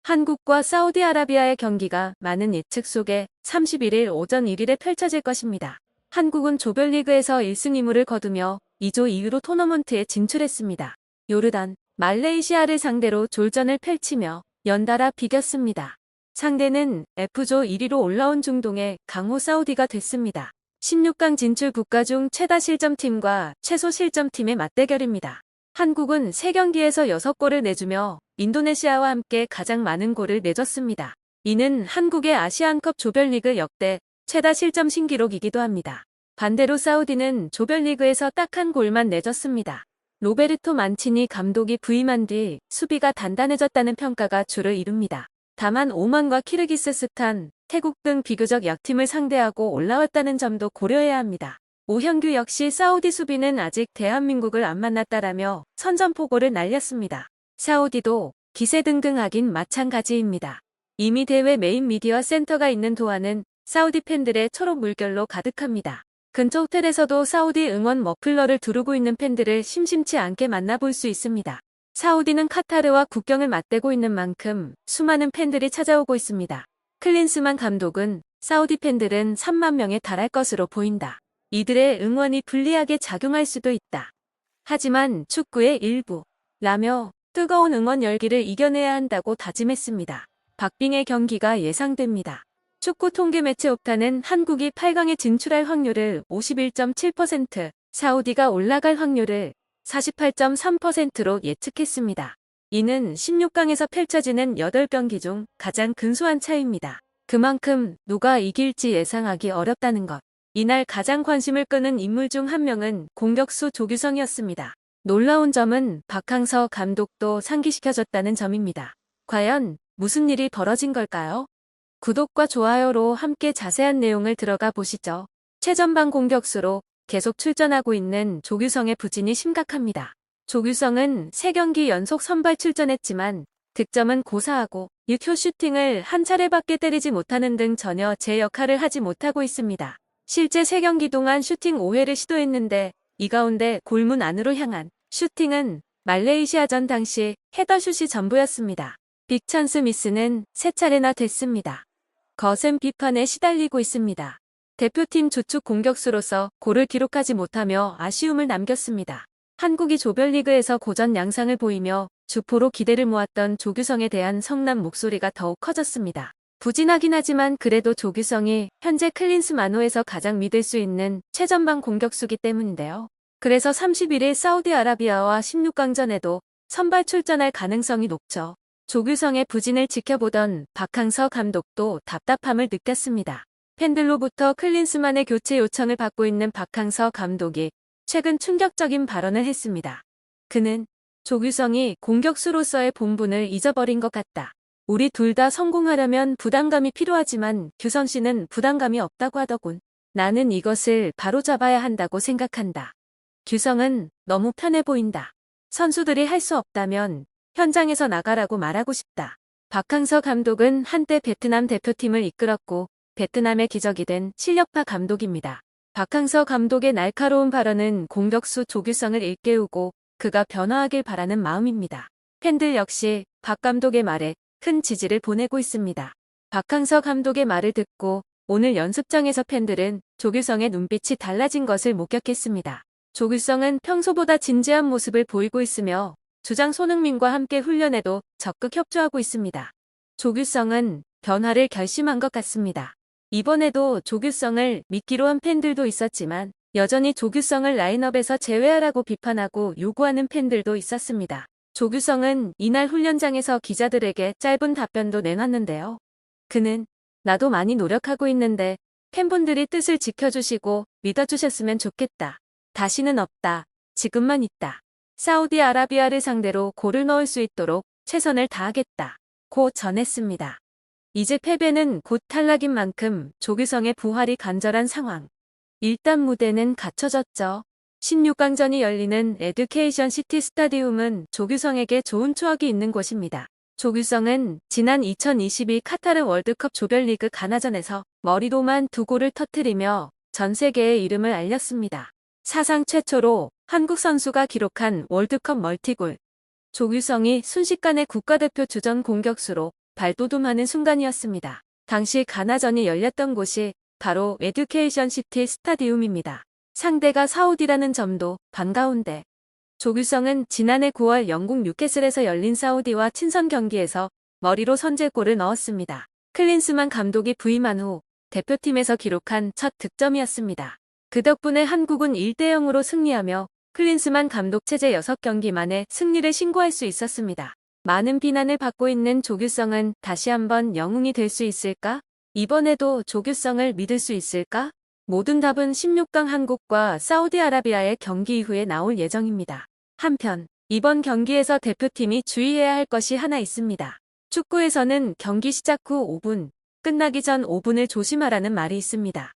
한국과 사우디아라비아의 경기가 많은 예측 속에 31일 오전 1일에 펼쳐질 것입니다. 한국은 조별리그에서 1승 2무를 거두며 2조 이후로 토너먼트에 진출했습니다. 요르단, 말레이시아를 상대로 졸전을 펼치며 연달아 비겼습니다. 상대는 F조 1위로 올라온 중동의 강호 사우디가 됐습니다. 16강 진출 국가 중 최다 실점팀과 최소 실점팀의 맞대결입니다. 한국은 3경기에서 6골을 내주며 인도네시아와 함께 가장 많은 골을 내줬습니다. 이는 한국의 아시안컵 조별리그 역대 최다 실점 신기록이기도 합니다. 반대로 사우디는 조별리그에서 딱 한 골만 내줬습니다. 로베르토 만치니 감독이 부임한 뒤 수비가 단단해졌다는 평가가 주를 이룹니다. 다만 오만과 키르기스스탄, 태국 등 비교적 약팀을 상대하고 올라왔다는 점도 고려해야 합니다. 오형규 역시 사우디 수비는 아직 대한민국을 안 만났다라며 선전포고를 날렸습니다. 사우디도 기세등등하긴 마찬가지입니다. 이미 대회 메인 미디어 센터가 있는 도하는 사우디 팬들의 초록 물결로 가득합니다. 근처 호텔에서도 사우디 응원 머플러를 두르고 있는 팬들을 심심치 않게 만나볼 수 있습니다. 사우디는 카타르와 국경을 맞대고 있는 만큼 수많은 팬들이 찾아오고 있습니다. 클린스만 감독은 사우디 팬들은 3만 명에 달할 것으로 보인다. 이들의 응원이 불리하게 작용할 수도 있다. 하지만 축구의 일부라며 뜨거운 응원 열기를 이겨내야 한다고 다짐했습니다. 박빙의 경기가 예상됩니다. 축구 통계 매체 옵타는 한국이 8강에 진출할 확률을 51.7%, 사우디가 올라갈 확률을 48.3%로 예측했습니다. 이는 16강에서 펼쳐지는 8경기 중 가장 근소한 차이입니다. 그만큼 누가 이길지 예상하기 어렵다는 것. 이날 가장 관심을 끄는 인물 중 한 명은 공격수 조규성이었습니다. 놀라운 점은 박항서 감독도 상기시켜줬다는 점입니다. 과연 무슨 일이 벌어진 걸까요? 구독과 좋아요로 함께 자세한 내용을 들어가 보시죠. 최전방 공격수로 계속 출전하고 있는 조규성의 부진이 심각합니다. 조규성은 3경기 연속 선발 출전했지만 득점은 고사하고 6호 슈팅을 한 차례밖에 때리지 못하는 등 전혀 제 역할을 하지 못하고 있습니다. 실제 3경기 동안 슈팅 5회를 시도했는데 이 가운데 골문 안으로 향한 슈팅은 말레이시아전 당시 헤더슛이 전부였습니다. 빅찬스 미스는 3차례나 됐습니다. 거센 비판에 시달리고 있습니다. 대표팀 주축 공격수로서 골을 기록하지 못하며 아쉬움을 남겼습니다. 한국이 조별리그에서 고전 양상을 보이며 주포로 기대를 모았던 조규성에 대한 성남 목소리가 더욱 커졌습니다. 부진하긴 하지만 그래도 조규성이 현재 클린스만호에서 가장 믿을 수 있는 최전방 공격수기 때문인데요. 그래서 31일 사우디아라비아와 16강전에도 선발 출전할 가능성이 높죠. 조규성의 부진을 지켜보던 박항서 감독도 답답함을 느꼈습니다. 팬들로부터 클린스만의 교체 요청을 받고 있는 박항서 감독이 최근 충격적인 발언을 했습니다. 그는 조규성이 공격수로서의 본분을 잊어버린 것 같다. 우리 둘 다 성공하려면 부담감이 필요하지만 규성 씨는 부담감이 없다고 하더군. 나는 이것을 바로잡아야 한다고 생각한다. 규성은 너무 편해 보인다. 선수들이 할 수 없다면 현장에서 나가라고 말하고 싶다. 박항서 감독은 한때 베트남 대표팀을 이끌었고 베트남의 기적이 된 실력파 감독입니다. 박항서 감독의 날카로운 발언은 공격수 조규성을 일깨우고 그가 변화하길 바라는 마음입니다. 팬들 역시 박 감독의 말에 큰 지지를 보내고 있습니다. 박항서 감독의 말을 듣고 오늘 연습장에서 팬들은 조규성의 눈빛이 달라진 것을 목격했습니다. 조규성은 평소보다 진지한 모습을 보이고 있으며 주장 손흥민과 함께 훈련에도 적극 협조하고 있습니다. 조규성은 변화를 결심한 것 같습니다. 이번에도 조규성을 믿기로 한 팬들도 있었지만 여전히 조규성을 라인업에서 제외하라고 비판하고 요구하는 팬들도 있었습니다. 조규성은 이날 훈련장에서 기자들에게 짧은 답변도 내놨는데요. 그는 나도 많이 노력하고 있는데 팬분들이 뜻을 지켜주시고 믿어주셨으면 좋겠다. 다시는 없다. 지금만 있다. 사우디아라비아를 상대로 골을 넣을 수 있도록 최선을 다하겠다. 고 전했습니다. 이제 패배는 곧 탈락인 만큼 조규성의 부활이 간절한 상황. 일단 무대는 갖춰졌죠. 16강전이 열리는 에듀케이션 시티 스타디움은 조규성에게 좋은 추억이 있는 곳입니다. 조규성은 지난 2022 카타르 월드컵 조별리그 가나전에서 머리로만 2골을 터뜨리며 전 세계에 이름을 알렸습니다. 사상 최초로 한국 선수가 기록한 월드컵 멀티골. 조규성이 순식간에 국가대표 주전 공격수로 발돋움하는 순간이었습니다. 당시 가나전이 열렸던 곳이 바로 에듀케이션 시티 스타디움입니다. 상대가 사우디라는 점도 반가운데 조규성은 지난해 9월 영국 뉴캐슬에서 열린 사우디와 친선 경기에서 머리로 선제골을 넣었습니다. 클린스만 감독이 부임한 후 대표팀에서 기록한 첫 득점이었습니다. 그 덕분에 한국은 1대0으로 승리하며 클린스만 감독 체제 6경기 만에 승리를 신고할 수 있었습니다. 많은 비난을 받고 있는 조규성은 다시 한번 영웅이 될 수 있을까? 이번에도 조규성을 믿을 수 있을까? 모든 답은 16강 한국과 사우디아라비아의 경기 이후에 나올 예정입니다. 한편 이번 경기에서 대표팀이 주의해야 할 것이 하나 있습니다. 축구에서는 경기 시작 후 5분, 끝나기 전 5분을 조심하라는 말이 있습니다.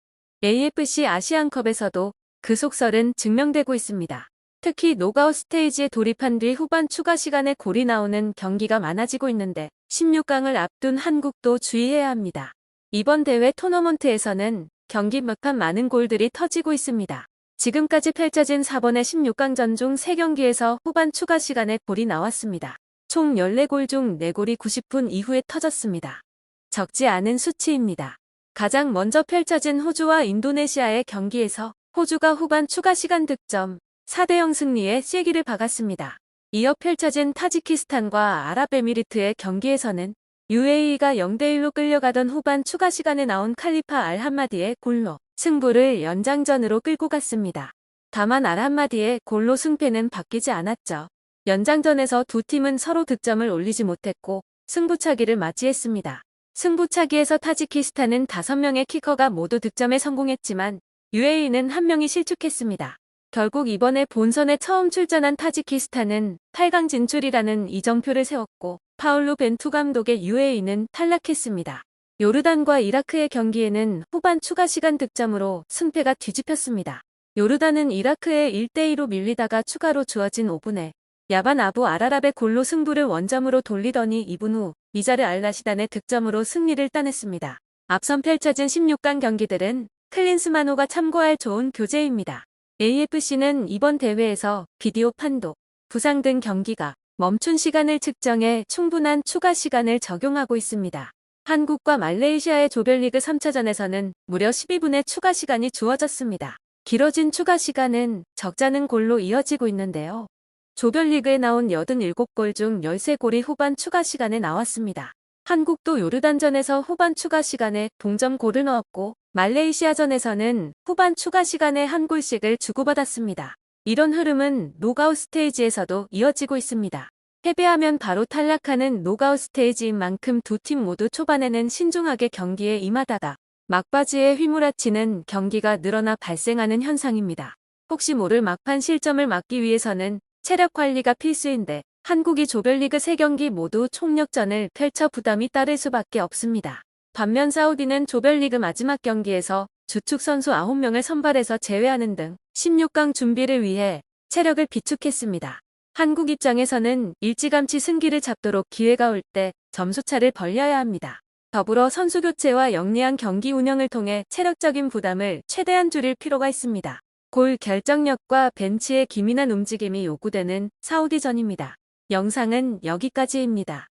AFC 아시안컵에서도 그 속설은 증명되고 있습니다. 특히 노가웃 스테이지에 돌입한 뒤 후반 추가 시간에 골이 나오는 경기가 많아지고 있는데 16강을 앞둔 한국도 주의해야 합니다. 이번 대회 토너먼트에서는 경기 막판 많은 골들이 터지고 있습니다. 지금까지 펼쳐진 4번의 16강전 중 3경기에서 후반 추가 시간에 골이 나왔습니다. 총 14골 중 4골이 90분 이후에 터졌습니다. 적지 않은 수치입니다. 가장 먼저 펼쳐진 호주와 인도네시아의 경기에서 호주가 후반 추가 시간 득점 4대0 승리에 쐐기를 박았습니다. 이어 펼쳐진 타지키스탄과 아랍에미리트의 경기에서는 UAE가 0대1로 끌려가던 후반 추가 시간에 나온 칼리파 알함마디의 골로 승부를 연장전으로 끌고 갔습니다. 다만 알함마디의 골로 승패는 바뀌지 않았죠. 연장전에서 두 팀은 서로 득점을 올리지 못했고 승부차기를 맞이했습니다. 승부차기에서 타지키스탄은 5명의 키커가 모두 득점에 성공했지만 UAE는 1명이 실축했습니다. 결국 이번에 본선에 처음 출전한 타지키스탄은 8강 진출이라는 이정표를 세웠고 파울루 벤투 감독의 UAE는 탈락했습니다. 요르단과 이라크의 경기에는 후반 추가 시간 득점으로 승패가 뒤집혔습니다. 요르단은 이라크에 1대2로 밀리다가 추가로 주어진 5분에 야반 아부 알아랍의 골로 승부를 원점으로 돌리더니 2분 후 미자르 알라시단의 득점으로 승리를 따냈습니다. 앞선 펼쳐진 16강 경기들은 클린스만호가 참고할 좋은 교재입니다. AFC는 이번 대회에서 비디오 판독, 부상 등 경기가 멈춘 시간을 측정해 충분한 추가 시간을 적용하고 있습니다. 한국과 말레이시아의 조별리그 3차전에서는 무려 12분의 추가 시간이 주어졌습니다. 길어진 추가 시간은 적잖은 골로 이어지고 있는데요. 조별리그에 나온 87골 중 13골이 후반 추가 시간에 나왔습니다. 한국도 요르단전에서 후반 추가 시간에 동점골을 넣었고 말레이시아전에서는 후반 추가 시간에 한 골씩을 주고받았습니다. 이런 흐름은 노가웃 스테이지에서도 이어지고 있습니다. 패배하면 바로 탈락하는 노가웃 스테이지인 만큼 두 팀 모두 초반에는 신중하게 경기에 임하다가 막바지에 휘몰아치는 경기가 늘어나 발생하는 현상입니다. 혹시 모를 막판 실점을 막기 위해서는 체력 관리가 필수인데 한국이 조별리그 3경기 모두 총력전을 펼쳐 부담이 따를 수밖에 없습니다. 반면 사우디는 조별리그 마지막 경기에서 주축 선수 9명을 선발해서 제외하는 등 16강 준비를 위해 체력을 비축했습니다. 한국 입장에서는 일찌감치 승기를 잡도록 기회가 올 때 점수차를 벌려야 합니다. 더불어 선수 교체와 영리한 경기 운영을 통해 체력적인 부담을 최대한 줄일 필요가 있습니다. 골 결정력과 벤치의 기민한 움직임이 요구되는 사우디전입니다. 영상은 여기까지입니다.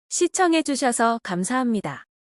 시청해주셔서 감사합니다.